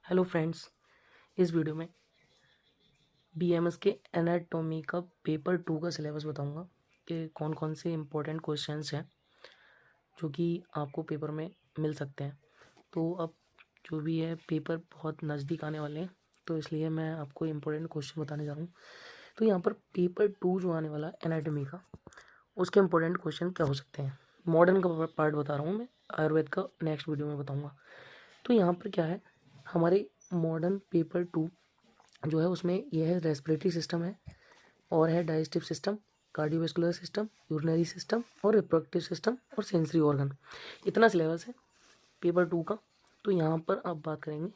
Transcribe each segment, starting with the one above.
Hello friends, इस video में BMS के एनाटॉमी का पेपर 2 का सिलेबस बताऊंगा कि कौन कौन से इम्पोर्टेंट क्वेश्चंस हैं जो कि आपको पेपर में मिल सकते हैं। तो अब जो भी है पेपर बहुत नज़दीक आने वाले हैं, तो इसलिए मैं आपको इम्पोर्टेंट क्वेश्चन बताने जा रहा हूँ। तो यहाँ पर पेपर 2 जो आने वाला है एनाटॉमी का, उसके इम्पोर्टेंट क्वेश्चन क्या हो सकते हैं। मॉडर्न का पार्ट बता रहा हूँ मैं, आयुर्वेद का नेक्स्ट वीडियो में बताऊँगा। तो यहाँ पर क्या है, हमारे मॉडर्न पेपर 2 जो है उसमें यह है रेस्पिरेटरी सिस्टम है, और है digestive system, cardiovascular system, urinary system और रिप्रोडक्टिव सिस्टम और सेंसरी ऑर्गन। इतना सिलेबस है पेपर 2 का। तो यहाँ पर आप बात करेंगे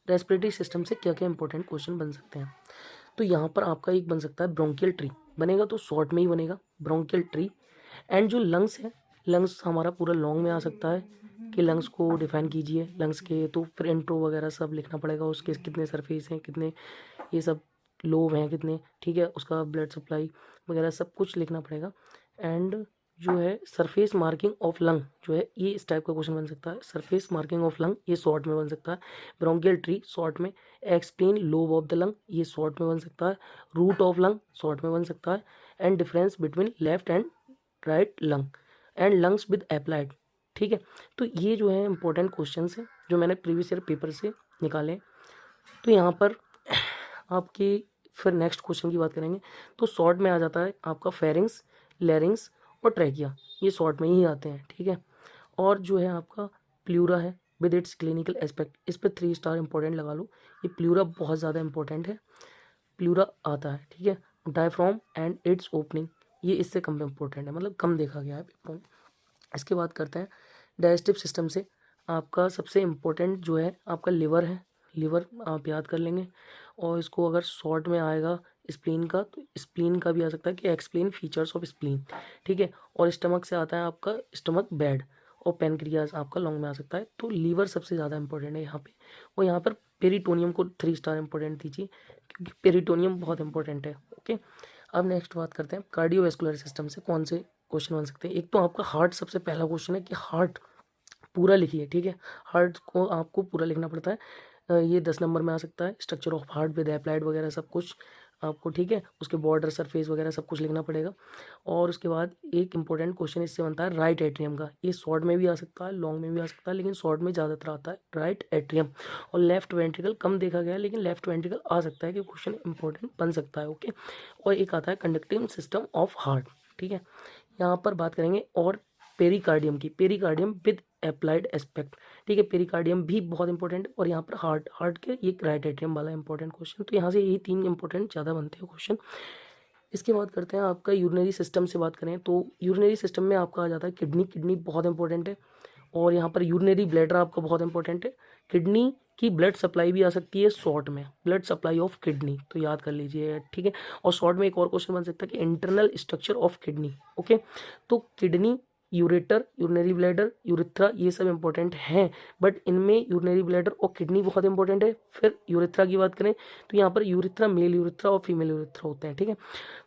रेस्पिरेटरी सिस्टम से क्या क्या इंपॉर्टेंट क्वेश्चन बन सकते हैं। तो यहाँ पर आपका एक बन सकता है ब्रोंकियल ट्री, बनेगा तो शॉर्ट में ही बनेगा ब्रोंकियल ट्री। एंड जो लंग्स है, लंग्स हमारा पूरा लॉन्ग में आ सकता है कि लंग्स को डिफाइन कीजिए लंग्स के, तो फिर इंट्रो वगैरह सब लिखना पड़ेगा, उसके कितने सरफेस हैं, कितने ये सब लोब हैं कितने, ठीक है, उसका ब्लड सप्लाई वगैरह सब कुछ लिखना पड़ेगा। एंड जो है सरफेस मार्किंग ऑफ लंग जो है, ये इस टाइप का क्वेश्चन बन सकता है। सरफेस मार्किंग ऑफ लंग ये शॉर्ट में बन सकता है। ब्रोंकियल ट्री शॉर्ट में। Explain lobe of the lung ये शॉर्ट में बन सकता है। रूट ऑफ लंग शॉर्ट में बन सकता है। And difference between left and right lung and lungs with applied, ठीक है। तो ये जो है इंपॉर्टेंट क्वेश्चन है जो मैंने प्रीवियस ईयर पेपर से निकाले। तो यहाँ पर आपकी फिर नेक्स्ट क्वेश्चन की बात करेंगे तो शॉर्ट में आ जाता है आपका फेरिंग्स, लैरिंग्स और ट्रैकिया, ये शॉर्ट में ही आते हैं, ठीक है। और जो है आपका प्लूरा है विद इट्स क्लिनिकल एस्पेक्ट, इस पर 3 स्टार इंपॉर्टेंट लगा लो। ये प्लूरा बहुत ज़्यादा इंपॉर्टेंट है, प्लूरा आता है, ठीक है। डायफ्राम एंड इट्स ओपनिंग ये इससे कम इंपॉर्टेंट है, मतलब कम देखा गया है पेपर में। इसके बाद करते हैं डाइजेस्टिव सिस्टम से। आपका सबसे इम्पोर्टेंट जो है आपका लिवर है, लिवर आप याद कर लेंगे। और इसको अगर शॉर्ट में आएगा स्प्लीन का, तो स्प्लीन का भी आ सकता है कि एक्सप्लेन फीचर्स ऑफ स्प्लीन, ठीक है। और स्टमक से आता है आपका स्टमक बेड, और पेनक्रियाज आपका लॉन्ग में आ सकता है। तो लीवर सबसे ज़्यादा इंपॉर्टेंट है यहाँ पे। और यहाँ पर पेरिटोनियम को 3 स्टार इंपॉर्टेंट दीजिए क्योंकि पेरिटोनियम बहुत इंपॉर्टेंट है, ओके। अब नेक्स्ट बात करते हैं कार्डियोवैस्कुलर सिस्टम से कौन से क्वेश्चन बन सकते हैं। एक तो आपका हार्ट सबसे पहला क्वेश्चन है कि हार्ट पूरा लिखिए, ठीक है। हार्ट को आपको पूरा लिखना पड़ता है। ये 10 नंबर में आ सकता है। Structure of heart with applied वगैरह सब कुछ आपको, ठीक है, उसके बॉर्डर सरफेस वगैरह सब कुछ लिखना पड़ेगा। और उसके बाद एक इंपॉर्टेंट क्वेश्चन इससे बनता है राइट एट्रियम का। ये शॉर्ट में भी आ सकता है, लॉन्ग में भी आ सकता है, लेकिन शॉर्ट में ज़्यादातर आता है राइट एट्रियम। और लेफ्ट वेंट्रिकल कम देखा गया है, लेकिन लेफ्ट वेंट्रिकल आ सकता है कि क्वेश्चन इंपॉर्टेंट बन सकता है, ओके। और एक आता है कंडक्टिंग सिस्टम ऑफ हार्ट, ठीक है। यहाँ पर बात करेंगे और पेरिकार्डियम की, पेरिकार्डियम विद अप्लाइड एस्पेक्ट, ठीक है। पेरिकार्डियम भी बहुत इंपॉर्टेंट है। और यहाँ पर हार्ट, हार्ट के ये राइट एट्रियम वाला इंपॉर्टेंट क्वेश्चन। तो यहाँ से यही 3 इंपॉर्टेंट ज़्यादा बनते हैं क्वेश्चन। इसके बाद करते हैं आपका यूरिनरी सिस्टम से बात करें तो यूरिनरी सिस्टम में आपका आ जाता है किडनी, किडनी बहुत इंपॉर्टेंट है। और यहाँ पर यूरिनरी ब्लैडर आपका बहुत इंपॉर्टेंट है। किडनी की ब्लड सप्लाई भी आ सकती है शॉर्ट में, ब्लड सप्लाई ऑफ किडनी, तो याद कर लीजिए, ठीक है। और शॉर्ट में एक और क्वेश्चन बन सकता है कि internal structure of kidney, okay. तो kidney, ureter, urinary bladder, urethra ये सब इंपॉर्टेंट हैं, बट इनमें यूरिनरी ब्लैडर और किडनी बहुत इंपॉर्टेंट है। फिर यूरिथ्रा की बात करें तो यहाँ पर यूरिथ्रा मेल यूरिथ्रा और फीमेल यूरिथ्रा होते हैं, ठीक है।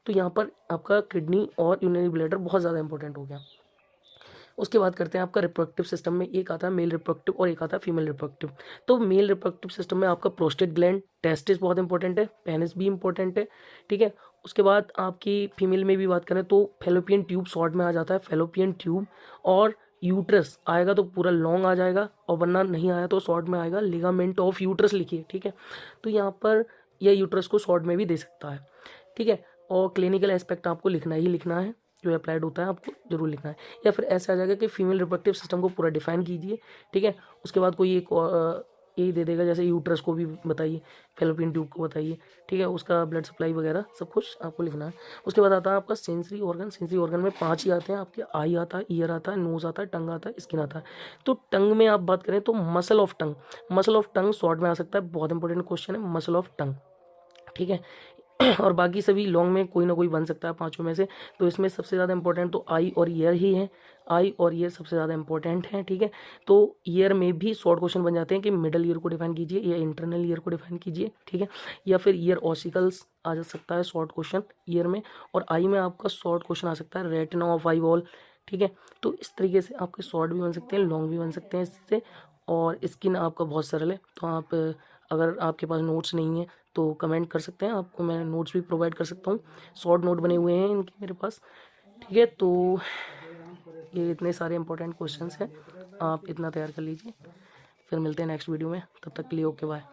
तो यहाँ पर आपका किडनी और यूरिनरी ब्लैडर बहुत ज़्यादा इंपॉर्टेंट हो गया। उसके बाद करते हैं आपका रिप्रोडक्टिव सिस्टम में, एक आता है मेल रिप्रोडक्टिव और एक आता है फीमेल रिप्रोडक्टिव। तो मेल रिप्रोडक्टिव सिस्टम में आपका प्रोस्टेट ग्लैंड, टेस्टिस बहुत इंपॉर्टेंट है, पेनिस भी इंपॉर्टेंट है, ठीक है। उसके बाद आपकी फीमेल में भी बात करें तो फेलोपियन ट्यूब शॉर्ट में आ जाता है, फेलोपियन ट्यूब। और यूट्रस आएगा तो पूरा लॉन्ग आ जाएगा, और वरना नहीं आया तो शॉर्ट में आएगा लिगामेंट ऑफ यूट्रस लिखिए, ठीक है। तो यहाँ पर यह यूट्रस को शॉर्ट में भी दे सकता है, ठीक है। और क्लिनिकल एस्पेक्ट आपको लिखना ही लिखना है, जो अप्लाइड होता है आपको जरूर लिखना है। या फिर ऐसा आ जाएगा कि फीमेल रिप्रोडक्टिव सिस्टम को पूरा डिफाइन कीजिए, ठीक है। उसके बाद कोई एक यही दे देगा, जैसे यूट्रस को भी बताइए, फेलोपियन ट्यूब को बताइए, ठीक है, उसका ब्लड सप्लाई वगैरह सब कुछ आपको लिखना है। उसके बाद आता है आपका सेंसरी ऑर्गन। सेंसरी ऑर्गन में 5 ही आते हैं आपके, आई आता है, ईयर आता है, नोज आता है, टंग आता है, स्किन आता है। तो टंग में आप बात करें तो muscle of tongue, muscle of tongue short में आ सकता है, बहुत इंपॉर्टेंट क्वेश्चन है मसल ऑफ टंग, ठीक है। और बाकी सभी लॉन्ग में कोई ना कोई बन सकता है पांचों में से। तो इसमें सबसे ज़्यादा इंपॉर्टेंट तो आई और ईयर ही है, आई और ईयर सबसे ज़्यादा इंपॉर्टेंट है, ठीक है। तो ईयर में भी शॉर्ट क्वेश्चन बन जाते हैं कि मिडल ईयर को डिफाइन कीजिए या इंटरनल ईयर को डिफाइन कीजिए, ठीक है। या फिर ईयर ऑसिकल्स आ जा सकता है शॉर्ट क्वेश्चन ईयर में। और आई में आपका शॉर्ट क्वेश्चन आ सकता है रेटिना ऑफ आई बॉल, ठीक है। तो इस तरीके से आपके शॉर्ट भी बन सकते हैं, लॉन्ग भी बन सकते हैं इससे। और स्किन आपका बहुत सरल है, तो आप अगर आपके पास नोट्स नहीं है तो कमेंट कर सकते हैं, आपको मैं नोट्स भी प्रोवाइड कर सकता हूँ। शॉर्ट नोट बने हुए हैं इनके मेरे पास, ठीक है। तो ये इतने सारे इंपॉर्टेंट क्वेश्चंस हैं, आप इतना तैयार कर लीजिए। फिर मिलते हैं नेक्स्ट वीडियो में, तब तक के लिए ओके बाय।